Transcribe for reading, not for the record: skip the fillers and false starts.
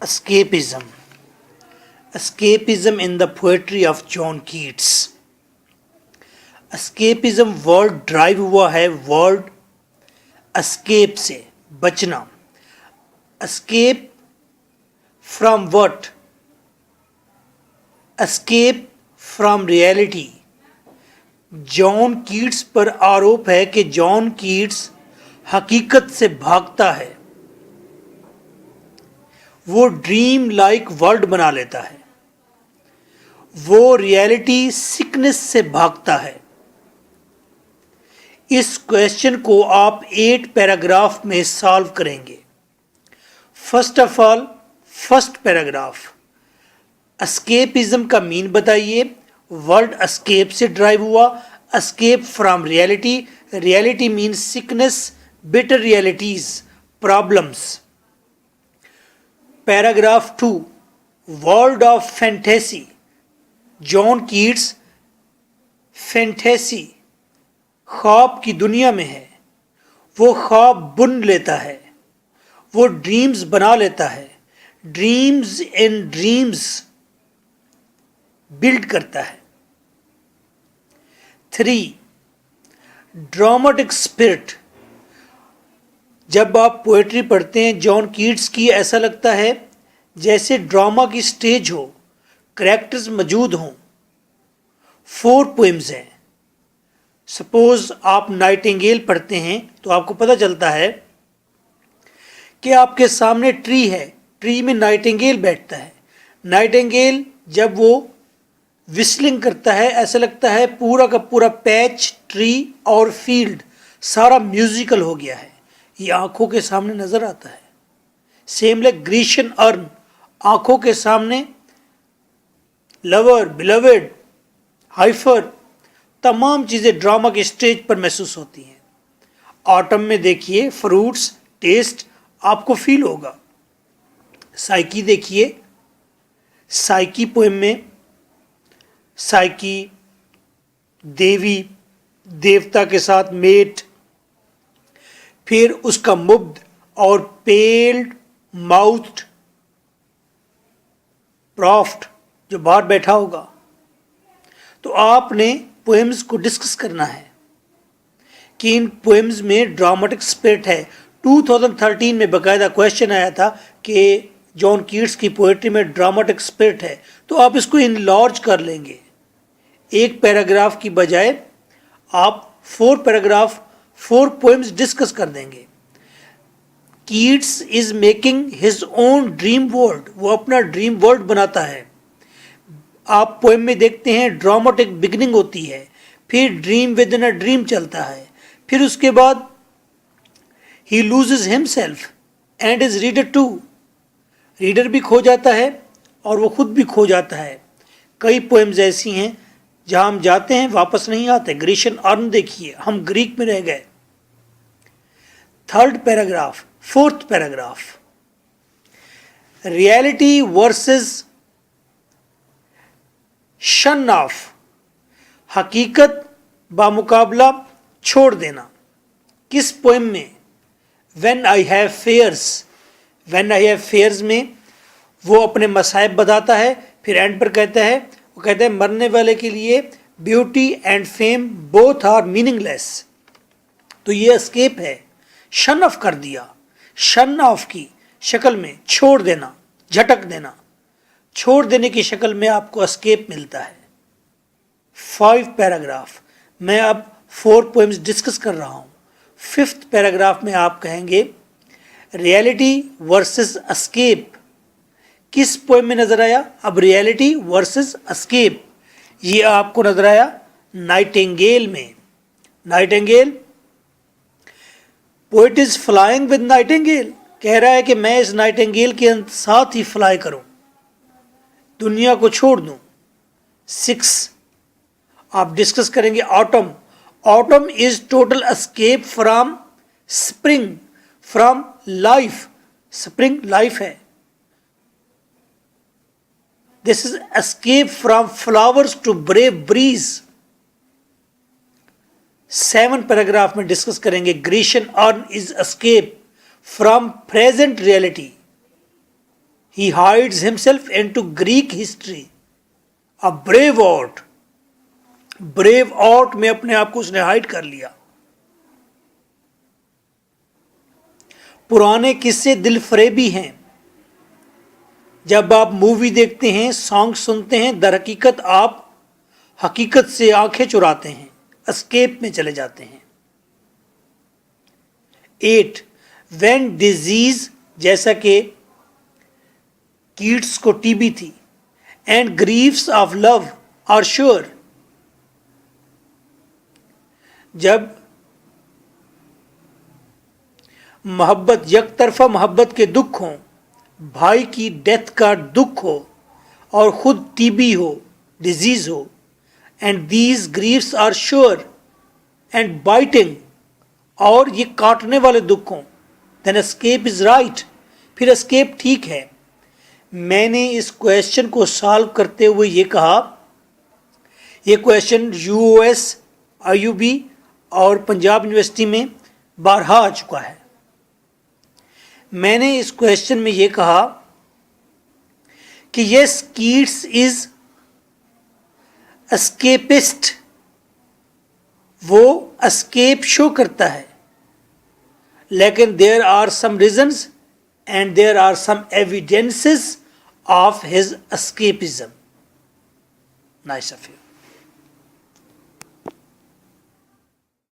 Escapism. Escapism in the poetry of John Keats. Escapism word drive हुआ है word escape से, बचना. Escape from what? Escape from reality. John Keats पर आरोप है कि जॉन कीट्स हकीकत से भागता है, वो ड्रीम लाइक वर्ल्ड बना लेता है, वो रियलिटी सिकनेस से भागता है. इस क्वेश्चन को आप 8 पैराग्राफ में सॉल्व करेंगे. First of all, first paragraph, escapism का मीन बताइए. वर्ड एस्केप से ड्राइव हुआ, escape from reality. Reality means sickness, bitter realities, problems. Paragraph 2, world of fantasy. John Keats fantasy, ख्वाब की दुनिया में है, वो ख्वाब बुन लेता है, वो ड्रीम्स बना लेता है, ड्रीम्स इन ड्रीम्स बिल्ड करता है. 3, ड्रामेटिक स्पिरिट. जब आप पोएट्री पढ़ते हैं जॉन कीट्स की, ऐसा लगता है जैसे ड्रामा की स्टेज हो, कैरेक्टर्स मौजूद हों. 4 पोएम्स हैं. सपोज आप नाइटिंगेल पढ़ते हैं तो आपको पता चलता है कि आपके सामने ट्री है, ट्री में नाइटिंगेल बैठता है. नाइटिंगेल जब वो विस्लिंग करता है, ऐसा लगता है पूरा का पूरा पैच, ट्री और फील्ड सारा म्यूजिकल हो गया है. ये आंखों के सामने नजर आता है. सेम लाइक ग्रीशियन अर्न, आंखों के सामने लवर, बिलवेड, हाइफर, तमाम चीज़ें ड्रामा के स्टेज पर महसूस होती हैं. ऑटम में देखिए फ्रूट्स, टेस्ट आपको फील होगा. साइकी देखिए, साइकी पोएम में साइकी देवी, देवता के साथ मेट, फिर उसका मुग्ध और पेल्ड माउथ्ड प्रॉफ्ट जो बाहर बैठा होगा. तो आपने पोएम्स को डिस्कस करना है कि इन पोएम्स में ड्रामेटिक स्पिरिट है. 2013 में बाकायदा क्वेश्चन आया था कि जॉन कीट्स की पोएट्री में ड्रामेटिक स्पिरिट है, तो आप इसको इनलार्ज कर लेंगे. एक पैराग्राफ की बजाय आप 4 पैराग्राफ, 4 पोएम्स डिस्कस कर देंगे. Keats is making his own dream world, वो अपना ड्रीम वर्ल्ड बनाता है. आप पोएम में देखते हैं ड्रामेटिक बिगिनिंग होती है, फिर dream within a dream चलता है, फिर उसके बाद ही loses himself and is reader too. Reader भी खो जाता है और वो खुद भी खो जाता है. कई पोएम्स ऐसी हैं जहां हम जाते हैं वापस नहीं आते. ग्रीशियन अर्न देखिए, हम ग्रीक में रह गए. 3rd paragraph, 4th paragraph, reality versus शन ऑफ. हकीकत बामुकाबला छोड़ देना. किस पोएम में? When I have fears. When I have fears में वो अपने मसाइब बताता है, फिर एंड पर कहता है, वो कहता है मरने वाले के लिए beauty and fame both are meaningless. तो ये एस्केप है. शन ऑफ कर दिया, शन ऑफ की शक्ल में छोड़ देना, झटक देना, छोड़ देने की शक्ल में आपको एस्केप मिलता है. 5 पैराग्राफ, मैं अब 4 पोएम्स डिस्कस कर रहा हूँ. 5th पैराग्राफ में आप कहेंगे रियलिटी वर्सेस एस्केप. किस पोएम में नजर आया? अब रियलिटी वर्सेस एस्केप ये आपको नजर आया नाइटिंगेल में. Nightingale, poet is flying with Nightingale, कह रहा है कि मैं इस नाइटिंगेल के साथ ही फ्लाई करूं, दुनिया को छोड़ दूं. 6, आप डिस्कस करेंगे autumn. Autumn is total escape from spring, from life. Spring life है। This is escape from flowers to brave breeze. 7 paragraph में डिस्कस करेंगे Grecian urn is escape from present reality. He hides himself into Greek history. A brave out, brave out में अपने आप को उसने hide कर लिया। पुराने किस्से दिल फरेबी हैं। जब आप मूवी देखते हैं, सॉन्ग सुनते हैं, दर हकीकत आप हकीकत से आंखें चुराते हैं, एस्केप में चले जाते हैं। 8 व्हेन डिजीज, जैसा कि कीट्स को टीबी थी, and griefs of love are sure, जब मोहब्बत, यकतरफा मोहब्बत के दुख हों, भाई की डेथ का दुख हो और खुद टीबी हो, डिजीज हो, and these griefs are sure and biting, और ये काटने वाले दुख हों, देन एस्केप इज राइट, फिर एस्केप ठीक है। मैंने इस क्वेश्चन को सॉल्व करते हुए ये कहा, ये क्वेश्चन यूओएस, आईयूबी और पंजाब यूनिवर्सिटी में बारहा आ चुका है। मैंने इस क्वेश्चन में ये कहा कि यस, कीट्स इज एस्केपिस्ट, वो एस्केप शो करता है, लेकिन there are some reasons and there are some evidences of his escapism. Nice of you.